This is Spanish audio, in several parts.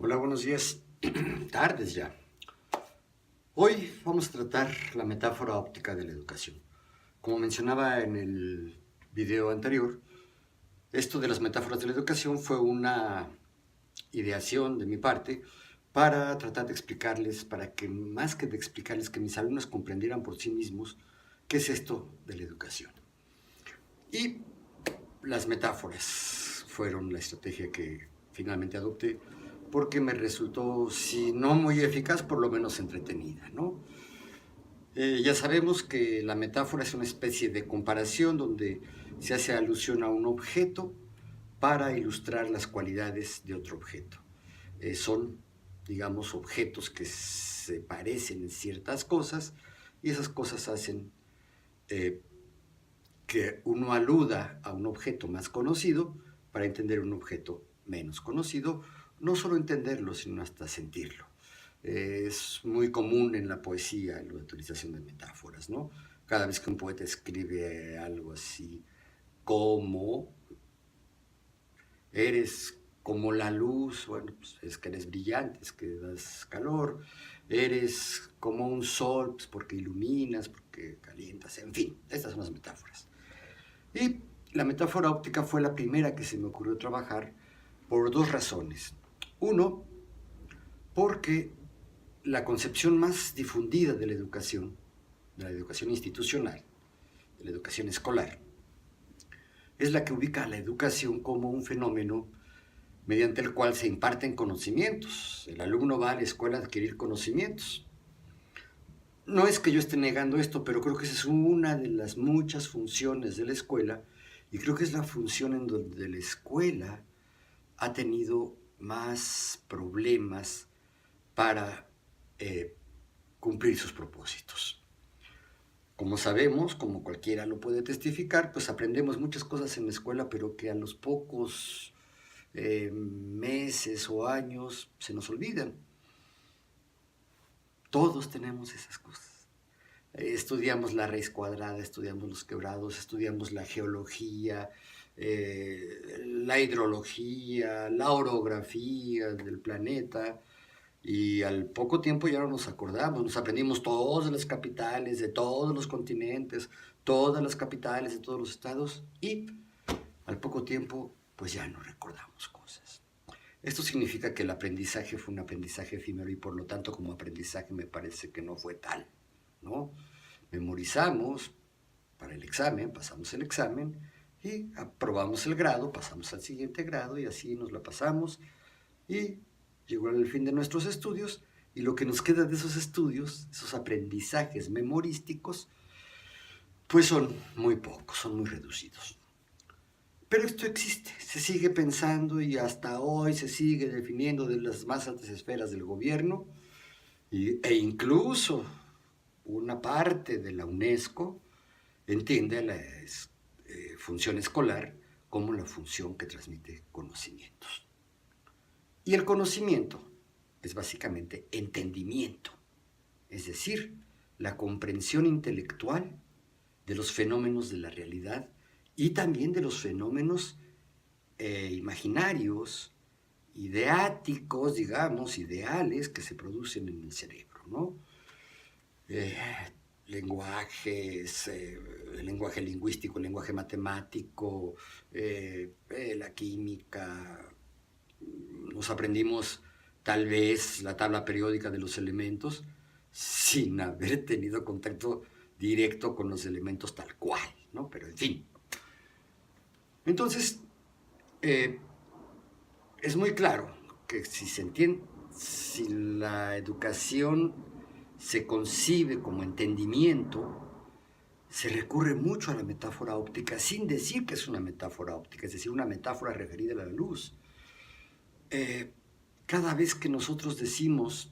Hola, buenos días. Tardes ya. Hoy vamos a tratar la metáfora óptica de la educación. Como mencionaba en el video anterior, esto de las metáforas de la educación fue una ideación de mi parte para tratar de explicarles, para que más que de explicarles, que mis alumnos comprendieran por sí mismos qué es esto de la educación. Y las metáforas fueron la estrategia que finalmente adopté porque me resultó, si no muy eficaz, por lo menos entretenida, ¿no? Ya sabemos que la metáfora es una especie de comparación donde se hace alusión a un objeto para ilustrar las cualidades de otro objeto. Son, digamos, objetos que se parecen en ciertas cosas y esas cosas hacen que uno aluda a un objeto más conocido para entender un objeto menos conocido, no solo entenderlo, sino hasta sentirlo. Es muy común en la poesía la utilización de metáforas, ¿no? Cada vez que un poeta escribe algo así como eres como la luz, bueno, pues es que eres brillante, es que das calor, eres como un sol, pues porque iluminas, porque calientas, en fin, estas son las metáforas. Y la metáfora óptica fue la primera que se me ocurrió trabajar por dos razones. Uno, porque la concepción más difundida de la educación institucional, de la educación escolar, es la que ubica a la educación como un fenómeno mediante el cual se imparten conocimientos. El alumno va a la escuela a adquirir conocimientos. No es que yo esté negando esto, pero creo que esa es una de las muchas funciones de la escuela y creo que es la función en donde la escuela ha tenido más problemas para cumplir sus propósitos. Como sabemos, como cualquiera lo puede testificar, pues aprendemos muchas cosas en la escuela, pero que a los pocos meses o años se nos olvidan. Todos tenemos esas cosas. Estudiamos la raíz cuadrada, estudiamos los quebrados, estudiamos la geología, la hidrología, la orografía del planeta, y al poco tiempo ya no nos acordamos, nos aprendimos todas las capitales de todos los continentes, todas las capitales de todos los estados, y al poco tiempo pues ya no recordamos cosas. Esto significa que el aprendizaje fue un aprendizaje efímero y por lo tanto como aprendizaje me parece que no fue tal, ¿no? Memorizamos para el examen, pasamos el examen y aprobamos el grado, pasamos al siguiente grado y así nos la pasamos y llegó el fin de nuestros estudios y lo que nos queda de esos estudios, esos aprendizajes memorísticos, pues son muy pocos, son muy reducidos. Pero esto existe, se sigue pensando y hasta hoy se sigue definiendo de las más altas esferas del gobierno e incluso una parte de la UNESCO entiende la función escolar como la función que transmite conocimientos. Y el conocimiento es básicamente entendimiento, es decir, la comprensión intelectual de los fenómenos de la realidad y también de los fenómenos imaginarios, ideáticos, digamos, ideales que se producen en el cerebro, ¿no? Lenguajes, el lenguaje lingüístico, el lenguaje matemático, la química. Nos aprendimos tal vez la tabla periódica de los elementos sin haber tenido contacto directo con los elementos tal cual, ¿no? Pero en fin. Entonces, es muy claro que si la educación se concibe como entendimiento, se recurre mucho a la metáfora óptica sin decir que es una metáfora óptica, es decir, una metáfora referida a la luz. Cada vez que nosotros decimos,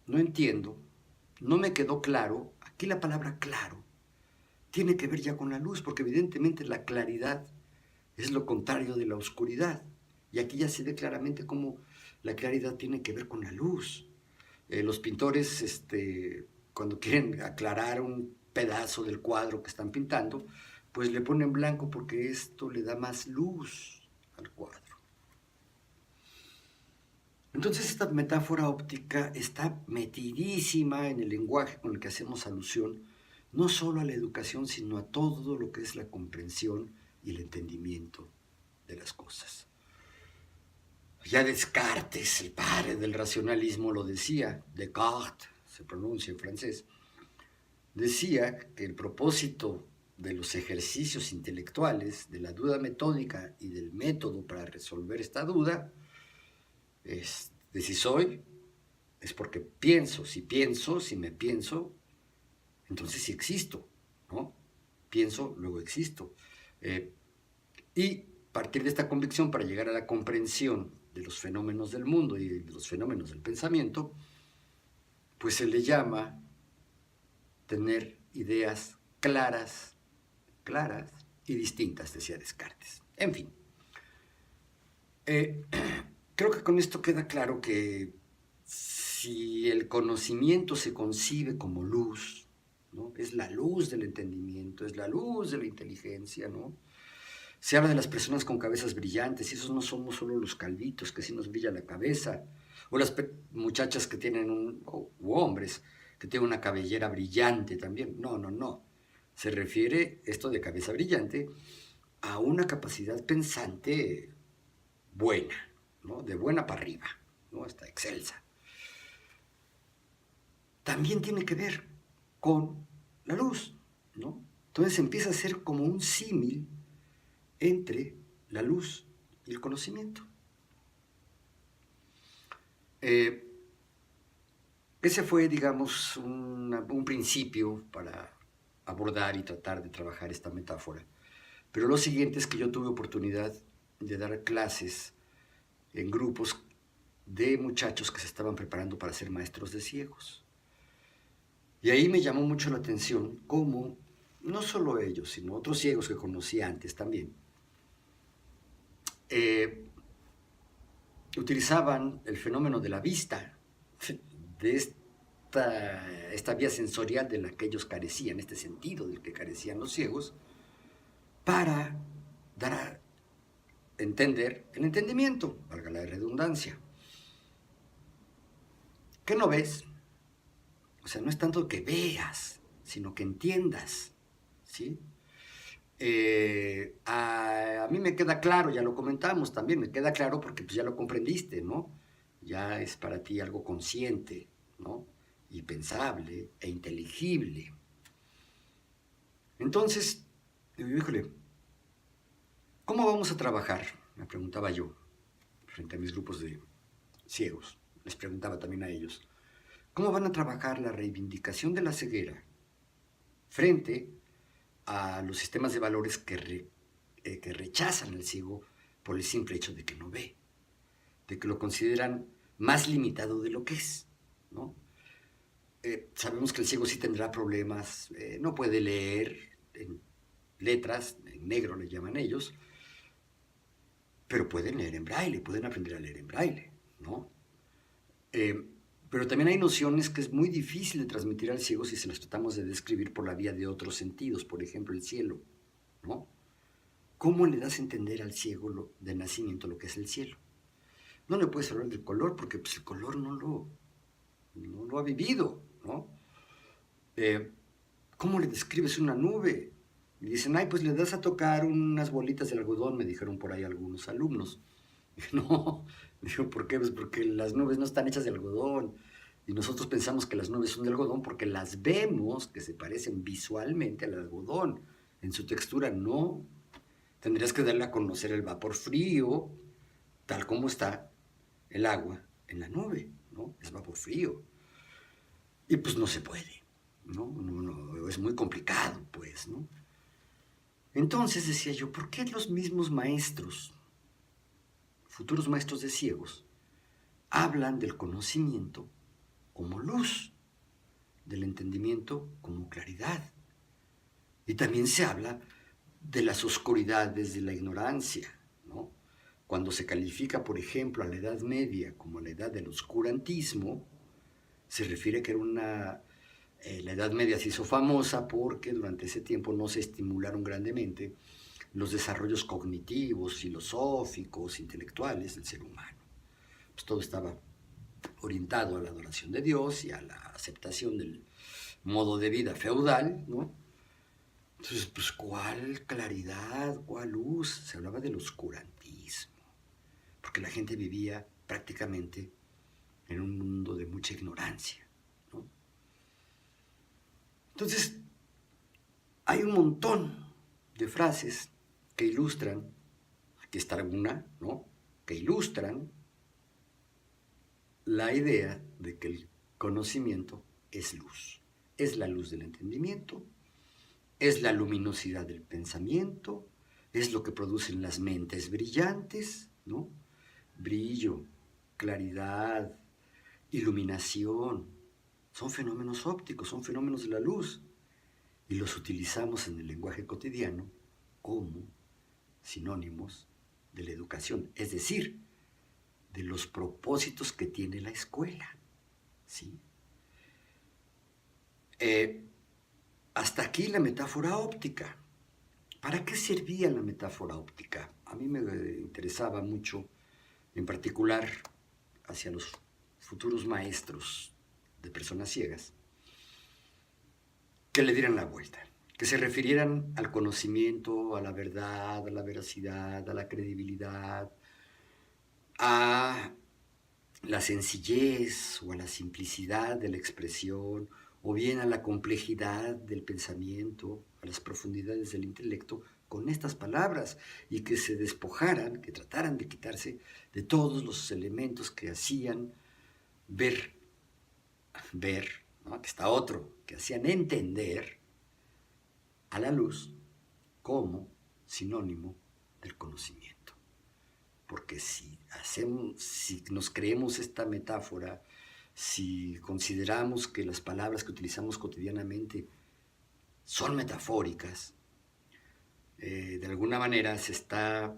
no entiendo, no me quedó claro, aquí la palabra claro tiene que ver ya con la luz, porque evidentemente la claridad es lo contrario de la oscuridad. Y aquí ya se ve claramente cómo la claridad tiene que ver con la luz. Los pintores, cuando quieren aclarar un pedazo del cuadro que están pintando, pues le ponen blanco porque esto le da más luz al cuadro. Entonces esta metáfora óptica está metidísima en el lenguaje con el que hacemos alusión, no solo a la educación, sino a todo lo que es la comprensión y el entendimiento de las cosas. Ya Descartes, el padre del racionalismo, lo decía, Descartes, se pronuncia en francés, decía que el propósito de los ejercicios intelectuales, de la duda metódica y del método para resolver esta duda, es de si soy, es porque pienso, si me pienso, entonces sí existo, ¿no? Pienso, luego existo. Y partir de esta convicción para llegar a la comprensión de los fenómenos del mundo y de los fenómenos del pensamiento, pues se le llama tener ideas claras y distintas, decía Descartes. En fin, creo que con esto queda claro que si el conocimiento se concibe como luz, ¿no? Es la luz del entendimiento, es la luz de la inteligencia, ¿no? Se habla de las personas con cabezas brillantes, y esos no somos solo los calvitos, que sí nos brilla la cabeza, o las muchachas que tienen u hombres, que tienen una cabellera brillante también. No, no, no. Se refiere esto de cabeza brillante a una capacidad pensante buena, ¿no? De buena para arriba, ¿no? Hasta excelsa. También tiene que ver con la luz, ¿no? Entonces empieza a ser como un símil entre la luz y el conocimiento. Ese fue, digamos, un principio para abordar y tratar de trabajar esta metáfora. Pero lo siguiente es que yo tuve oportunidad de dar clases en grupos de muchachos que se estaban preparando para ser maestros de ciegos. Y ahí me llamó mucho la atención cómo, no solo ellos, sino otros ciegos que conocí antes también, utilizaban el fenómeno de la vista, de esta vía sensorial de la que ellos carecían, este sentido del que carecían los ciegos, para dar a entender el entendimiento, valga la redundancia. ¿Qué no ves? O sea, no es tanto que veas, sino que entiendas, ¿sí? A mí me queda claro, ya lo comentamos también, me queda claro porque pues, ya lo comprendiste, ¿no? Ya es para ti algo consciente, ¿no? Y pensable e inteligible. Entonces, digo, híjole, ¿cómo vamos a trabajar? Me preguntaba yo, frente a mis grupos de ciegos. Les preguntaba también a ellos, ¿cómo van a trabajar la reivindicación de la ceguera frente a los sistemas de valores que rechazan al ciego por el simple hecho de que no ve, de que lo consideran más limitado de lo que es, ¿no? Sabemos que el ciego sí tendrá problemas, no puede leer en letras, en negro le llaman ellos, pero pueden leer en braille, pueden aprender a leer en braille, ¿no? Pero también hay nociones que es muy difícil de transmitir al ciego si se las tratamos de describir por la vía de otros sentidos, por ejemplo el cielo, ¿no? ¿Cómo le das a entender al ciego de nacimiento lo que es el cielo? No le puedes hablar del color porque pues, el color no lo ha vivido, ¿no? ¿Cómo le describes una nube? Y dicen, ay, pues le das a tocar unas bolitas de algodón, me dijeron por ahí algunos alumnos. Dije, no, digo, ¿por qué? Pues porque las nubes no están hechas de algodón. Y nosotros pensamos que las nubes son de algodón porque las vemos que se parecen visualmente al algodón. En su textura no. Tendrías que darle a conocer el vapor frío, tal como está el agua en la nube, ¿no? Es vapor frío. Y pues no se puede, ¿no? Es muy complicado, pues, ¿no? Entonces decía yo, ¿por qué los mismos maestros, futuros maestros de ciegos, hablan del conocimiento como luz, del entendimiento como claridad? Y también se habla de las oscuridades de la ignorancia, ¿no? Cuando se califica, por ejemplo, a la Edad Media como la edad del oscurantismo, se refiere a que era la Edad Media se hizo famosa porque durante ese tiempo no se estimularon grandemente los desarrollos cognitivos, filosóficos, intelectuales del ser humano. pues todo estaba orientado a la adoración de Dios y a la aceptación del modo de vida feudal, ¿no? Entonces, pues, ¿cuál claridad, cuál luz? Se hablaba del oscurantismo, porque la gente vivía prácticamente en un mundo de mucha ignorancia, ¿no? Entonces, hay un montón de frases que ilustran, aquí está alguna, ¿no? Que ilustran la idea de que el conocimiento es luz. Es la luz del entendimiento, es la luminosidad del pensamiento, es lo que producen las mentes brillantes, ¿no? Brillo, claridad, iluminación, son fenómenos ópticos, son fenómenos de la luz, y los utilizamos en el lenguaje cotidiano como sinónimos de la educación, es decir, de los propósitos que tiene la escuela, ¿sí? Hasta aquí la metáfora óptica. ¿Para qué servía la metáfora óptica? A mí me interesaba mucho, en particular hacia los futuros maestros de personas ciegas, que le dieran la vuelta, que se refirieran al conocimiento, a la verdad, a la veracidad, a la credibilidad, a la sencillez o a la simplicidad de la expresión, o bien a la complejidad del pensamiento, a las profundidades del intelecto, con estas palabras, y que se despojaran, que trataran de quitarse de todos los elementos que hacían ver, ¿no? Que está otro, que hacían entender a la luz como sinónimo del conocimiento. Porque si nos creemos esta metáfora, si consideramos que las palabras que utilizamos cotidianamente son metafóricas, de alguna manera se está,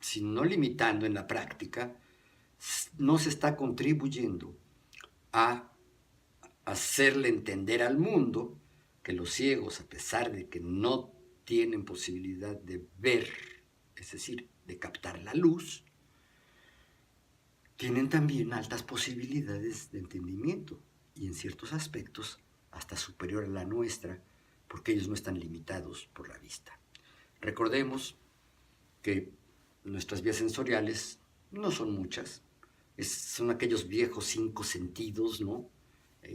si no limitando en la práctica, no se está contribuyendo a hacerle entender al mundo que los ciegos, a pesar de que no tienen posibilidad de ver, es decir, de captar la luz, tienen también altas posibilidades de entendimiento y en ciertos aspectos hasta superior a la nuestra, porque ellos no están limitados por la vista. Recordemos que nuestras vías sensoriales no son muchas, son aquellos viejos 5 sentidos, ¿no?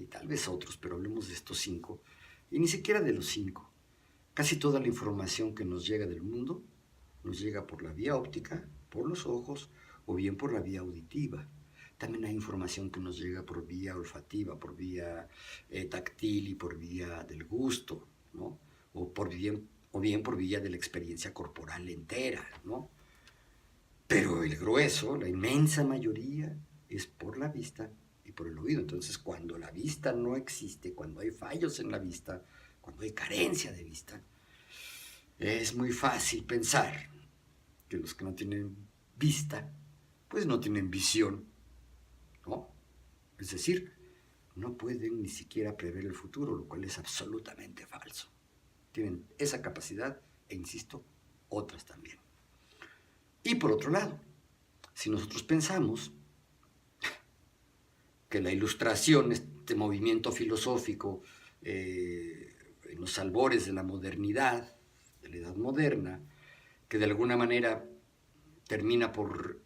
Tal vez otros, pero hablemos de estos 5, y ni siquiera de los 5. Casi toda la información que nos llega del mundo nos llega por la vía óptica, por los ojos, o bien por la vía auditiva. También hay información que nos llega por vía olfativa, por vía táctil y por vía del gusto, ¿no? O bien por vía de la experiencia corporal entera, ¿no? Pero el grueso, la inmensa mayoría, es por la vista y por el oído. Entonces, cuando la vista no existe, cuando hay fallos en la vista, cuando hay carencia de vista, es muy fácil pensar que los que no tienen vista, pues no tienen visión, ¿no? Es decir, no pueden ni siquiera prever el futuro, lo cual es absolutamente falso. Tienen esa capacidad e, insisto, otras también. Y por otro lado, si nosotros pensamos que la Ilustración, este movimiento filosófico en los albores de la modernidad, de la Edad Moderna, que de alguna manera termina por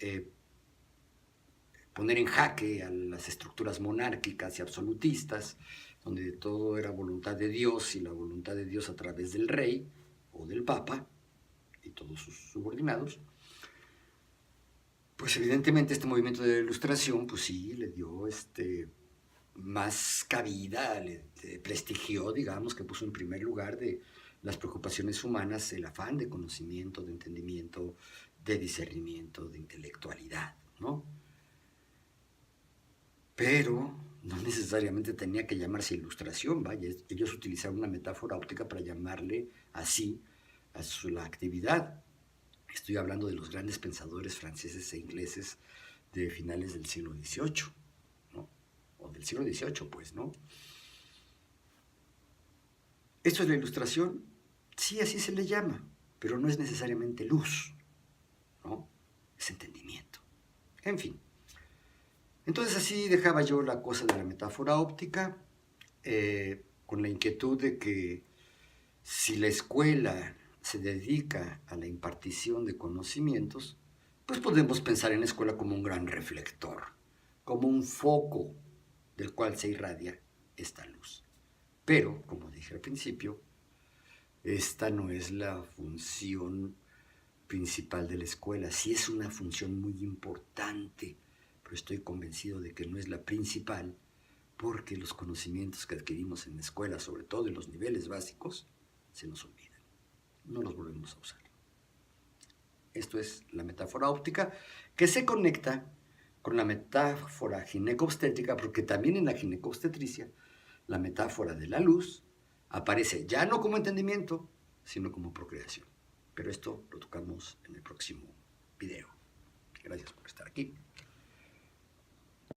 poner en jaque a las estructuras monárquicas y absolutistas, donde todo era voluntad de Dios y la voluntad de Dios a través del rey o del papa y todos sus subordinados, pues evidentemente este movimiento de la Ilustración, pues sí, le dio más cabida, le prestigió, digamos, que puso en primer lugar de las preocupaciones humanas el afán de conocimiento, de entendimiento, de discernimiento, de intelectualidad, ¿no? Pero no necesariamente tenía que llamarse Ilustración, vaya, ellos utilizaron una metáfora óptica para llamarle así a la actividad. Estoy hablando de los grandes pensadores franceses e ingleses de finales del siglo XVIII, ¿no? O del siglo XVIII, pues, ¿no? ¿Esto es la Ilustración? Sí, así se le llama, pero no es necesariamente luz, ¿no? Es entendimiento. En fin. Entonces así dejaba yo la cosa de la metáfora óptica, con la inquietud de que si la escuela se dedica a la impartición de conocimientos, pues podemos pensar en la escuela como un gran reflector, como un foco del cual se irradia esta luz. Pero, como dije al principio, esta no es la función principal de la escuela. Sí es una función muy importante, pero estoy convencido de que no es la principal, porque los conocimientos que adquirimos en la escuela, sobre todo en los niveles básicos, se nos olvidan. No los volvemos a usar. Esto es la metáfora óptica, que se conecta con la metáfora ginecobstétrica, porque también en la ginecobstetricia la metáfora de la luz aparece ya no como entendimiento, sino como procreación. Pero esto lo tocamos en el próximo video. Gracias por estar aquí.